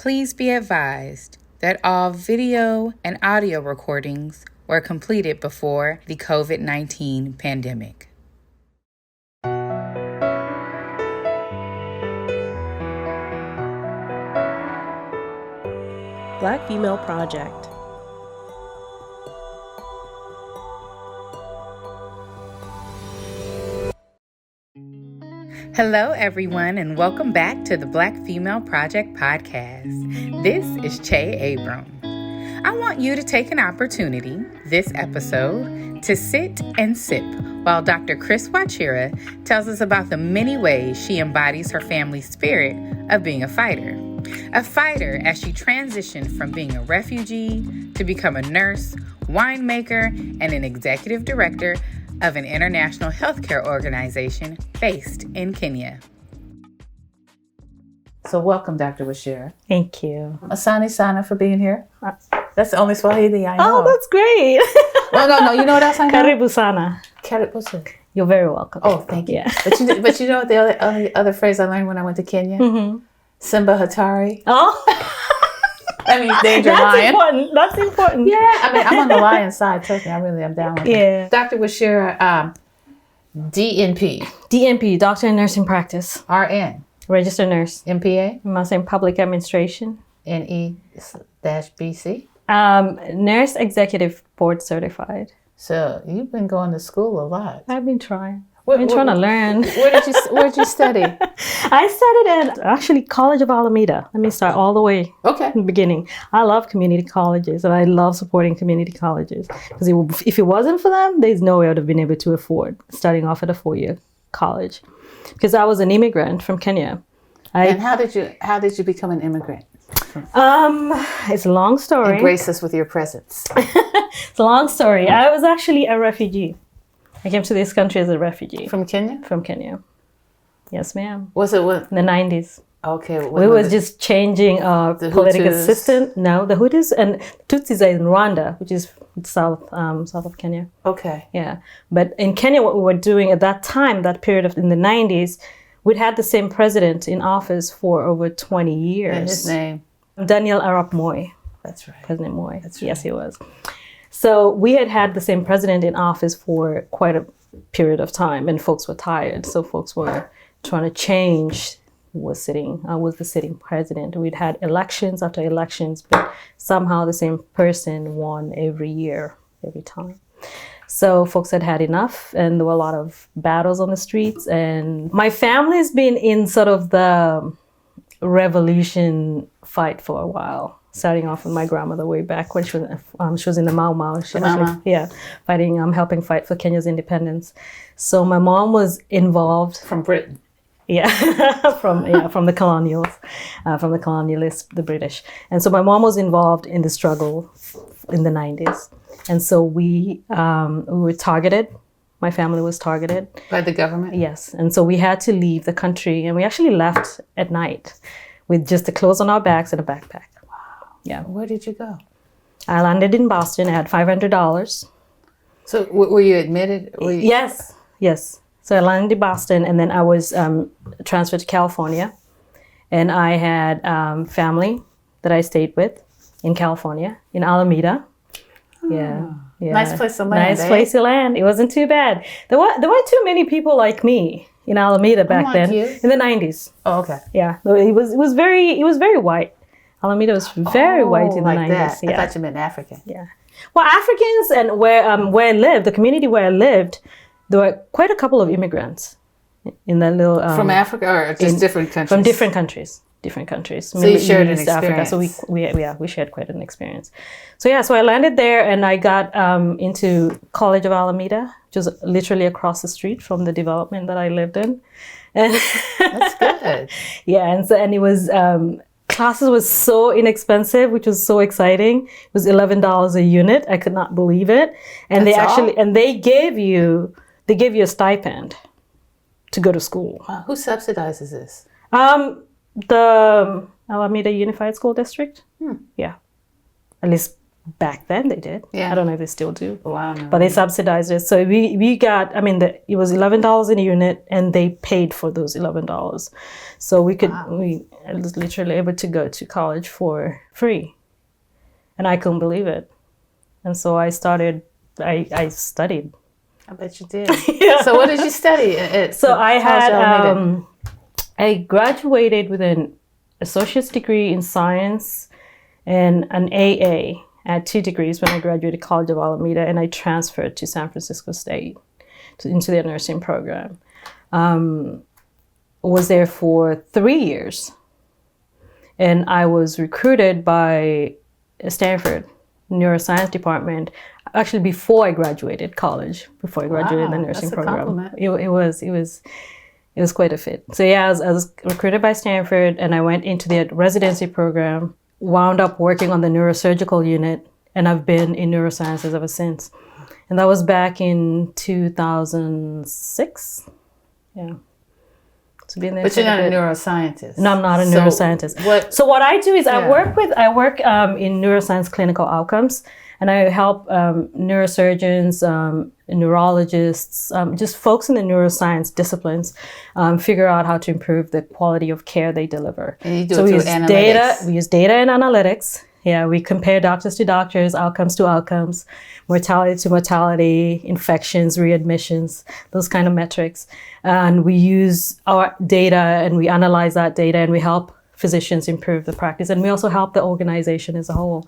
Please be advised that all video and audio recordings were completed before the COVID-19 pandemic. Black Female Project. Hello, everyone, and welcome back to the Black Female Project podcast. This is Che Abram. I want you to take an opportunity this episode to sit and sip while Dr. Chris Wachira tells us about the many ways she embodies her family's spirit of being a fighter. A fighter as she transitioned from being a refugee to become a nurse, winemaker, and an executive director of an international healthcare organization based in Kenya. So welcome, Dr. Wachira. Thank you. Asante sana for being here. That's the only Swahili I know. Oh, that's great. No. You know what else I know? Karibu sana. Karibu sana. You're very welcome. Oh, thank you. Yeah. But you know what the other phrase I learned when I went to Kenya? Mm-hmm. Simba Hatari. Oh. That means danger lion. That's important. Yeah, I mean, I'm on the lion side. Trust me, I really am down with it. Dr. Wachira, DNP. DNP, Doctor in Nursing Practice. RN. Registered Nurse. MPA. Master in Public Administration. NE-BC. Nurse Executive Board Certified. So you've been going to school a lot. I've been trying. I've been trying to learn. Where did you study? I studied at actually College of Alameda. Let me start all the way in the beginning. I love community colleges and I love supporting community colleges because if it wasn't for them, there's no way I would have been able to afford starting off at a 4-year college because I was an immigrant from Kenya. And how did you become an immigrant? It's a long story. And grace us with your presence. It's a long story. I was actually a refugee. I came to this country as a refugee. From Kenya? From Kenya. Yes, ma'am. Was it what? In the 90s. Okay. We was just changing our political system. No, the Hutus and Tutsis are in Rwanda, which is south of Kenya. Okay. Yeah. But in Kenya, what we were doing at that time, that period in the 90s, we'd had the same president in office for over 20 years. And his name? Daniel Arap Moi. That's right. President Moi. That's right. Yes, he was. So we had the same president in office for quite a period of time, and folks were tired. So folks were trying to change who was the sitting president. We'd had elections after elections, but somehow the same person won every time. So folks had enough, and there were a lot of battles on the streets. And my family's been in sort of the revolution fight for a while. Starting off with my grandmother way back when she was in the Mau Mau. Fighting, helping fight for Kenya's independence. So my mom was involved. From Britain. Yeah, from the colonials, from the colonialists, the British. And so my mom was involved in the struggle in the 90s. And so we were targeted. My family was targeted. By the government? Yes. And so we had to leave the country, and we actually left at night with just the clothes on our backs and a backpack. Yeah. Where did you go? I landed in Boston. I had $500. So were you admitted? Yes. So I landed in Boston, and then I was transferred to California. And I had family that I stayed with in California, in Alameda. Yeah. Nice place to land. Nice place to land. It wasn't too bad. There weren't too many people like me in Alameda back then. In the 90s. Oh, okay. Yeah. It was very white. Alameda was very white in the 90s. That. Yeah. I thought you meant African. Yeah. Well, Africans and where I lived, the community where I lived, there were quite a couple of immigrants in that little. From Africa or just different countries? From different countries. So you shared an experience. Africa. So we shared quite an experience. So I landed there and I got into College of Alameda, which was literally across the street from the development that I lived in. And that's good. Yeah, and it was. Classes was so inexpensive, which was so exciting. It was $11 a unit. I could not believe it. And they gave you a stipend to go to school. Wow. Who subsidizes this? The Alameda Unified School District. Yeah. At least Back then they did. Yeah. I don't know if they still do. Wow. No. But they subsidized it. So we got, it was $11 in a unit, and they paid for those $11. So we was literally able to go to college for free. And I couldn't believe it. And so I studied. I bet you did. Yeah. So what did you study? I graduated with an associate's degree in science and an AA. I had 2 degrees when I graduated College of Alameda, and I transferred to San Francisco State into their nursing program. Was there for 3 years, and I was recruited by Stanford neuroscience department. Actually, before I graduated college, before I graduated the nursing program, it was quite a fit. So yeah, I was recruited by Stanford, and I went into the residency program. Wound up working on the neurosurgical unit, and I've been in neurosciences ever since. And that was back in 2006. Yeah. So been there. But you're not a neuroscientist. No, I'm not a neuroscientist. So what I do is I work in neuroscience clinical outcomes, and I help neurosurgeons, neurologists, just folks in the neuroscience disciplines figure out how to improve the quality of care they deliver. And you do it through analytics. We use data and analytics. Yeah, we compare doctors to doctors, outcomes to outcomes, mortality to mortality, infections, readmissions, those kind of metrics. And we use our data and we analyze that data, and we help physicians improve the practice. And we also help the organization as a whole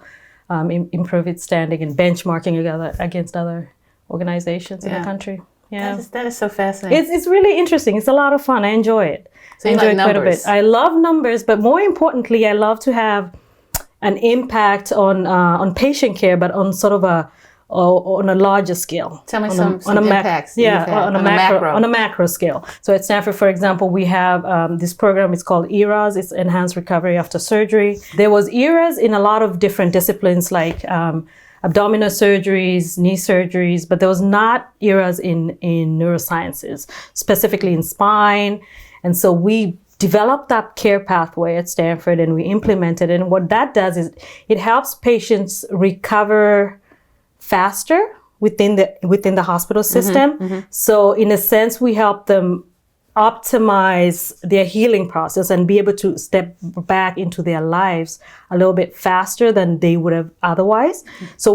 improve its standing and benchmarking against other organizations in the country. Yeah, that is so fascinating. It's really interesting. It's a lot of fun. I enjoy it. So you like numbers? Quite a bit. I love numbers, but more importantly, I love to have an impact on patient care, but on sort of on a larger scale. Tell me some impacts. On a macro scale. So at Stanford, for example, we have this program. It's called ERAS. It's Enhanced Recovery After Surgery. There was ERAS in a lot of different disciplines, like abdominal surgeries, knee surgeries, but there was not ERAS in neurosciences, specifically in spine. And so we developed that care pathway at Stanford, and we implemented it. And what that does is it helps patients recover faster within the hospital system. Mm-hmm. So in a sense, we help them optimize their healing process and be able to step back into their lives a little bit faster than they would have otherwise. Mm-hmm. So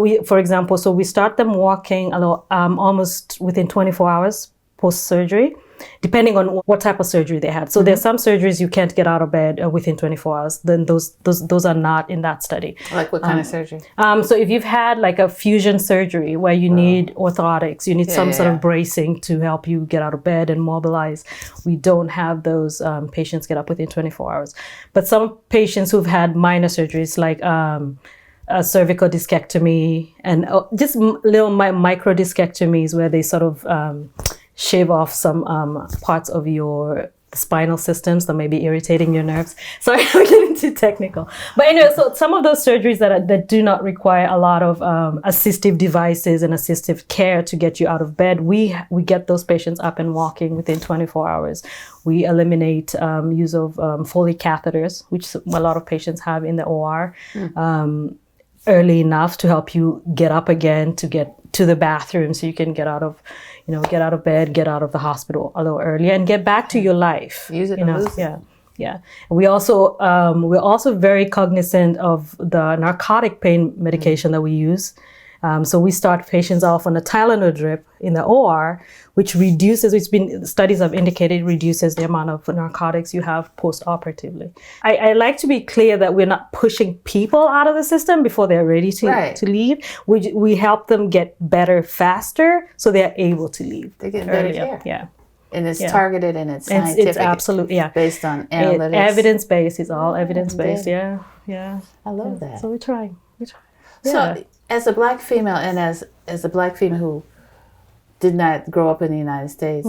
we start them walking almost within 24 hours post-surgery, depending on what type of surgery they had. So there's some surgeries you can't get out of bed within 24 hours. Then those are not in that study. Like what kind of surgery? So if you've had like a fusion surgery where you need orthotics, you need some sort of bracing to help you get out of bed and mobilize, we don't have those patients get up within 24 hours. But some patients who've had minor surgeries like a cervical discectomy and just little micro discectomies where they sort of shave off some parts of your spinal systems that may be irritating your nerves. Sorry, I'm getting too technical. But anyway, so some of those surgeries that do not require a lot of assistive devices and assistive care to get you out of bed, we get those patients up and walking within 24 hours. We eliminate use of Foley catheters, which a lot of patients have in the OR, early enough to help you get up again, to get to the bathroom so you can get out of bed, get out of the hospital a little earlier and get back to your life. Use it or lose it. Yeah. We're also very cognizant of the narcotic pain medication that we use. So we start patients off on a Tylenol drip in the OR, which studies have indicated reduces the amount of narcotics you have post-operatively. I like to be clear that we're not pushing people out of the system before they're ready to leave. We help them get better faster so they're able to leave. They get better care. Yeah. And it's targeted and it's scientific. It's absolutely, based on analytics. Evidence-based. It's all evidence-based. Yeah. I love that. So we try. Yeah. So as a Black female and as a Black female who did not grow up in the United States,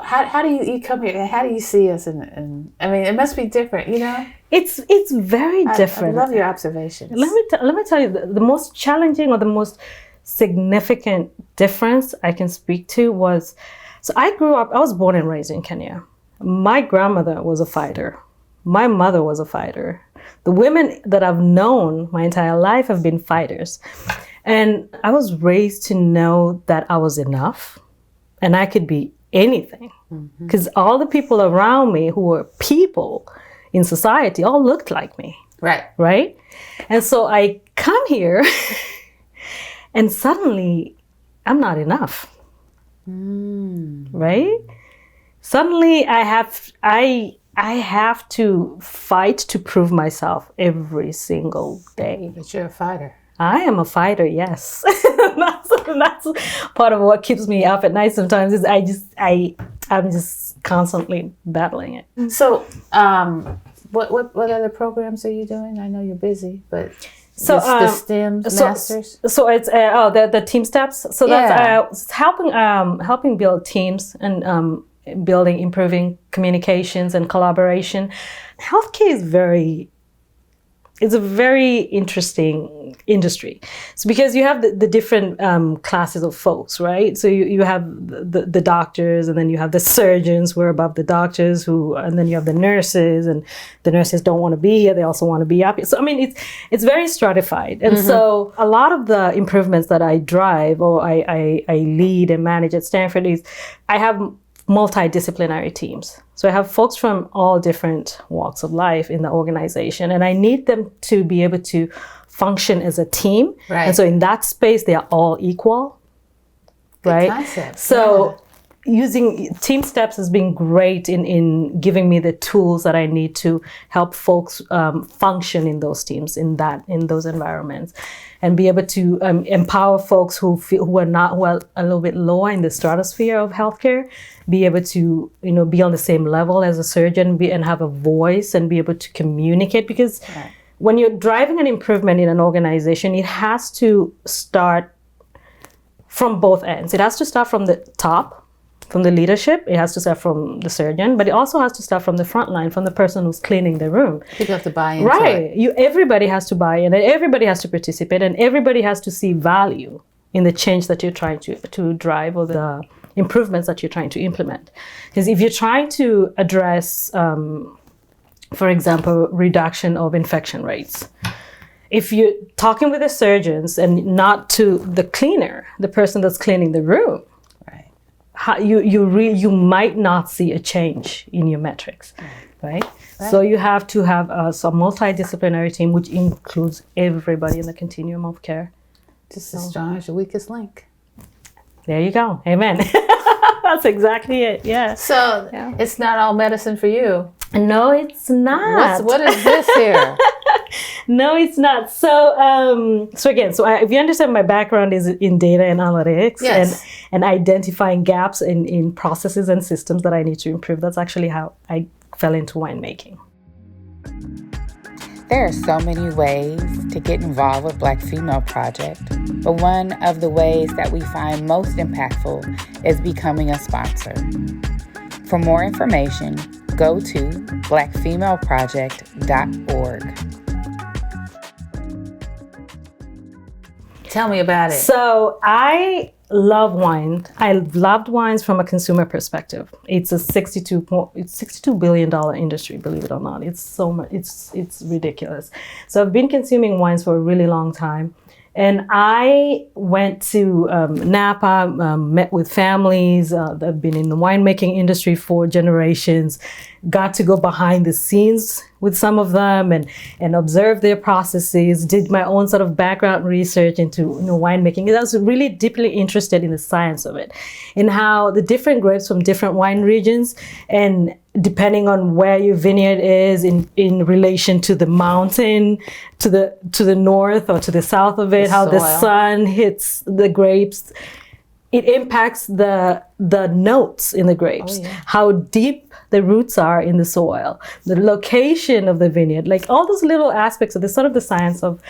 how do you come here? How do you see us? And I mean, it must be different, you know? It's very different. I love your observations. Let me tell you, the most challenging or the most significant difference I can speak to was, so I was born and raised in Kenya. My grandmother was a fighter. My mother was a fighter. The women that I've known my entire life have been fighters. And I was raised to know that I was enough and I could be anything. Because all the people around me who were people in society all looked like me. Right? And so I come here and suddenly I'm not enough. Right? Suddenly I have to fight to prove myself every single day. But you're a fighter. I am a fighter, yes. that's part of what keeps me up at night sometimes is I'm just constantly battling it. So what other programs are you doing? I know you're busy, but so the STEM masters. So it's the team steps. So that's helping build teams and improving communications and collaboration. Healthcare it's a very interesting industry. So because you have the different classes of folks, right? So you have the doctors, and then you have the surgeons who are above the doctors, and then you have the nurses, and the nurses don't want to be here. They also want to be up here. So I mean, it's very stratified. And so a lot of the improvements that I drive or I lead and manage at Stanford is I have multidisciplinary teams. So I have folks from all different walks of life in the organization, and I need them to be able to function as a team. Right. And so in that space, they are all equal. Good right? concept. So using team steps has been great in giving me the tools that I need to help folks function in those teams, in those environments, and be able to empower folks who are a little bit lower in the stratosphere of healthcare, be able to be on the same level as a surgeon, and have a voice and be able to communicate. Because when you're driving an improvement in an organization, it has to start from both ends. It has to start from the top, from the leadership. It has to start from the surgeon, but it also has to start from the front line, from the person who's cleaning the room. People have to buy into it. Everybody has to buy in, and everybody has to participate, and everybody has to see value in the change that you're trying to drive, or the improvements that you're trying to implement. Because if you're trying to address, for example, reduction of infection rates, if you're talking with the surgeons and not to the cleaner, the person that's cleaning the room, you might not see a change in your metrics, right? So you have to have a multidisciplinary team, which includes everybody in the continuum of care. Just as strong as your weakest link. There you go. Amen. That's exactly it. Yeah. So it's not all medicine for you. No, it's not. What is this here? No, it's not. So if you understand, my background is in data and analytics, and identifying gaps in processes and systems that I need to improve. That's actually how I fell into winemaking. There are so many ways to get involved with Black Female Project, but one of the ways that we find most impactful is becoming a sponsor. For more information, go to BlackFemaleProject.org. Tell me about it. So I love wine. I loved wines from a consumer perspective. It's a $62 billion industry, believe it or not. It's so much. It's ridiculous. So I've been consuming wines for a really long time. And I went to Napa, met with families that have been in the winemaking industry for generations, got to go behind the scenes with some of them and observe their processes, did my own sort of background research into winemaking. I was really deeply interested in the science of it, in how the different grapes from different wine regions, and depending on where your vineyard is in relation to the mountain, to the north or to the south of it, how the sun hits the grapes, it impacts the notes in the grapes, how deep the roots are in the soil, the location of the vineyard, like all those little aspects of the sort of the science of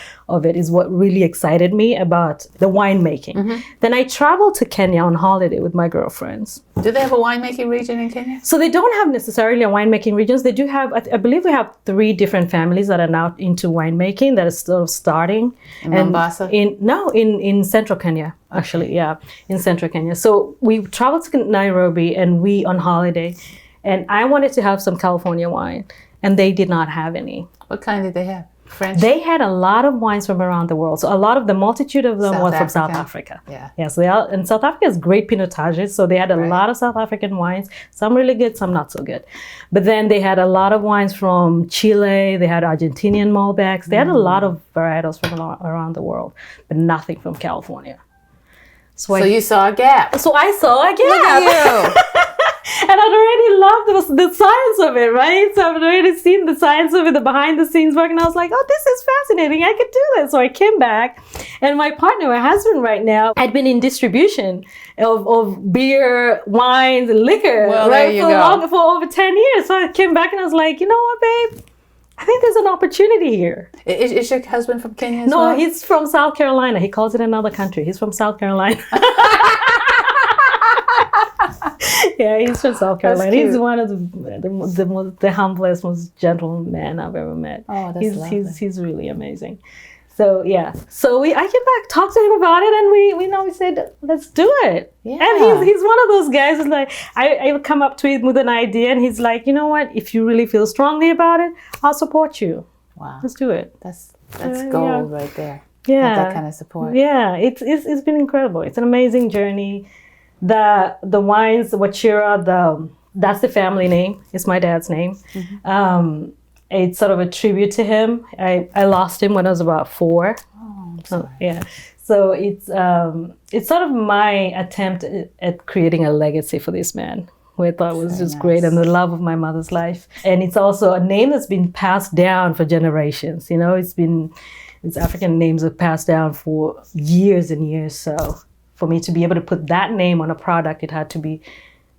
it is what really excited me about the winemaking. Mm-hmm. Then I traveled to Kenya on holiday with my girlfriends. Do they have a winemaking region in Kenya? So they don't have necessarily a winemaking regions. They do have, I believe we have 3 different families that are now into winemaking that are sort of starting. In Mombasa? In central Kenya, actually, in central Kenya. So we traveled to Nairobi and we on holiday. And I wanted to have some California wine. and they did not have any. What kind did they have? French? They had a lot of wines from around the world. So a lot of the multitude of them was from South Africa. Yeah. So and South Africa has great pinotages. So they had a lot of South African wines. Some really good, some not so good. But then they had a lot of wines from Chile. They had Argentinian Malbecs. They had a lot of varietals from around the world, but nothing from California. So you saw a gap. So I saw a gap. Look at you. And I'd already loved the science of it, right? So I'd already seen the science of it, the behind the scenes work, and I was like, oh, this is fascinating. I could do this. So I came back, and my partner, my husband right now, had been in distribution of beer, wines, and liquor for over 10 years. So I came back and I was like, you know what, babe? I think there's an opportunity here. Is your husband from Kenya as well? No, he's from South Carolina. He calls it another country. He's from South Carolina. Yeah, he's from South Carolina. He's one of the humblest, most gentle man I've ever met. Oh, that's lovely. He's really amazing. So yeah, I came back, talked to him about it, and we said, let's do it. Yeah. And he's one of those guys who's like, I would come up to him with an idea, and he's like, you know what? If you really feel strongly about it, I'll support you. Wow, let's do it. That's gold right there. Yeah, that kind of support. Yeah, it's been incredible. It's an amazing journey. The wines, Wachira, that's the family name. It's my dad's name. Mm-hmm. It's sort of a tribute to him. I lost him when I was about 4. Oh, I'm sorry. Yeah. So it's sort of my attempt at creating a legacy for this man, who I thought was just great, and the love of my mother's life. And it's also a name that's been passed down for generations. You know, it's African names have passed down for years and years. So for me to be able to put that name on a product, it had to be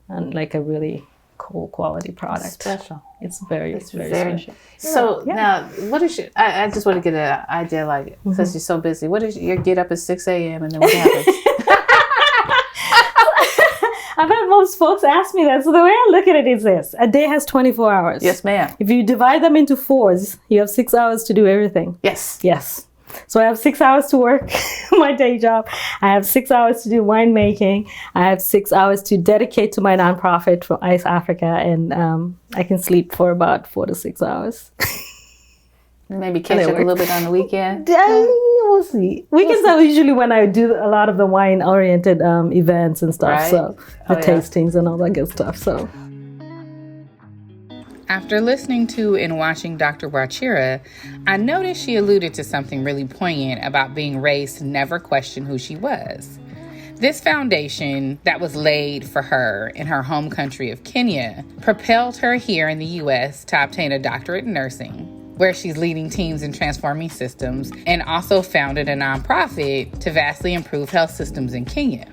like a really cool quality product. Special. It's very special. So now, what is your, I just want to get an idea, like, since you're so busy, what is your get up at 6 a.m. and then what happens? I've had most folks ask me that. So the way I look at it is this: a day has 24 hours. Yes, ma'am. If you divide them into 4s, you have 6 hours to do everything. Yes. So I have 6 hours to work my day job. I have 6 hours to do winemaking. I have 6 hours to dedicate to my nonprofit for Ice Africa, and I can sleep for about 4 to 6 hours. Maybe catch up a little bit on the weekend. We'll see. Weekends are usually when I do a lot of the wine-oriented events and stuff. Right. So the tastings and all that good stuff. So. After listening to and watching Dr. Wachira, I noticed she alluded to something really poignant about being raised to never question who she was. This foundation that was laid for her in her home country of Kenya propelled her here in the U.S. to obtain a doctorate in nursing, where she's leading teams in transforming systems, and also founded a nonprofit to vastly improve health systems in Kenya.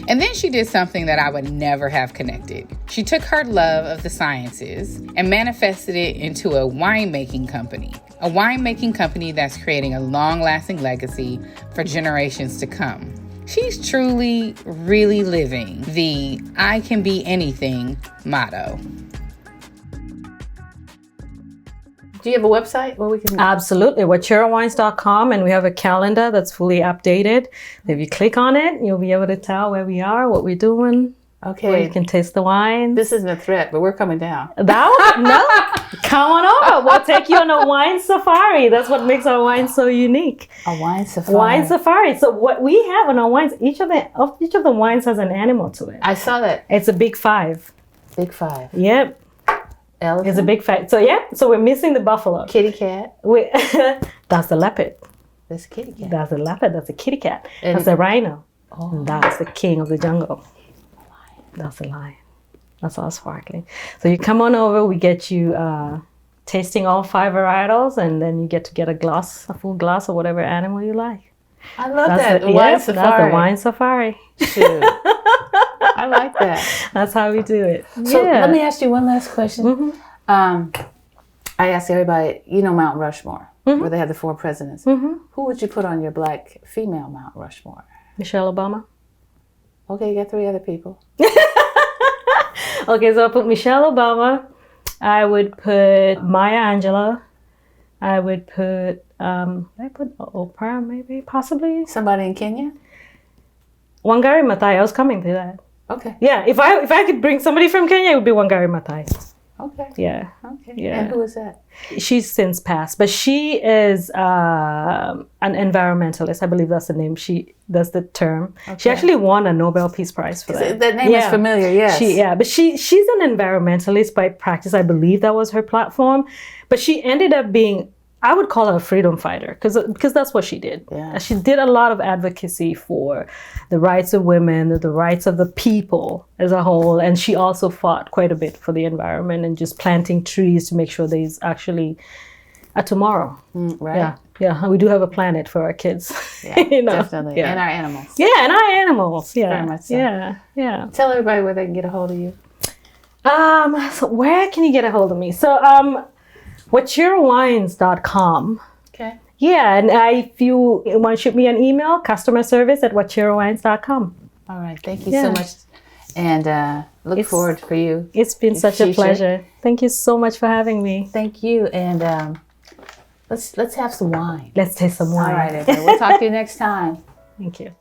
And then she did something that I would never have connected. She took her love of the sciences and manifested it into a winemaking company that's creating a long-lasting legacy for generations to come. She's truly, really living the I can be anything motto. Do you have a website where we can? Absolutely. WachiraWines.com, and we have a calendar that's fully updated. If you click on it, you'll be able to tell where we are, what we're doing. Okay. Where you can taste the wine. This isn't a threat, but we're coming down. No, come on over. We'll take you on a wine safari. That's what makes our wine so unique. A wine safari. Wine safari. So what we have on our wines, each of the wines has an animal to it. I saw that. It's a big 5. Big 5. Yep. Elephant? It's a big fact. So we're missing the buffalo. Kitty cat. That's the leopard. That's a kitty cat. That's a leopard. That's a kitty cat. That's a rhino. Oh. And that's the king of the jungle. That's a lion. That's all sparkling. So you come on over. We get you tasting all 5 varietals, and then you get to get a full glass of whatever animal you like. I love that. Wine safari. That's the wine safari. Shoot. I like that. That's how we do it. So let me ask you one last question. Mm-hmm. I ask everybody, Mount Rushmore, where they have the 4 presidents. Mm-hmm. Who would you put on your Black female Mount Rushmore? Michelle Obama. Okay, you got 3 other people. Okay, so I put Michelle Obama. I would put Maya Angelou. I would put Oprah, maybe, possibly. Somebody in Kenya? Wangari Maathai. I was coming to that. Okay. Yeah, if I could bring somebody from Kenya, it would be Wangari Maathai. Okay. Yeah. Okay. Yeah. And who is that? She's since passed, but she is an environmentalist. I believe that's the name. That's the term. Okay. She actually won a Nobel Peace Prize for that. That name is familiar, yes. But she's an environmentalist by practice. I believe that was her platform. But she ended up being, I would call her a freedom fighter because that's what she did. Yeah. She did a lot of advocacy for the rights of women, the rights of the people as a whole. And she also fought quite a bit for the environment and just planting trees to make sure there's actually a tomorrow. Right. Yeah. We do have a planet for our kids. Yeah, definitely. Yeah. And our animals. Yeah, and our animals. Yeah. Very much so. Yeah. Tell everybody where they can get a hold of you. So where can you get a hold of me? So WachiraWines.com. Okay. Yeah, and if you want to shoot me an email, customer service at WachiraWines.com. All right. Thank you so much. And look forward for you. It's been such a pleasure. Thank you so much for having me. Thank you. And let's have some wine. Let's taste some wine. All right, everybody. We'll talk to you next time. Thank you.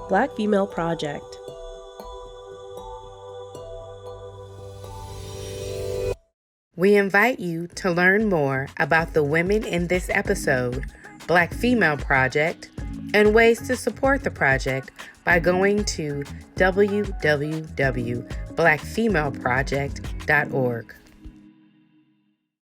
Black Female Project. We invite you to learn more about the women in this episode, Black Female Project, and ways to support the project by going to www.blackfemaleproject.org.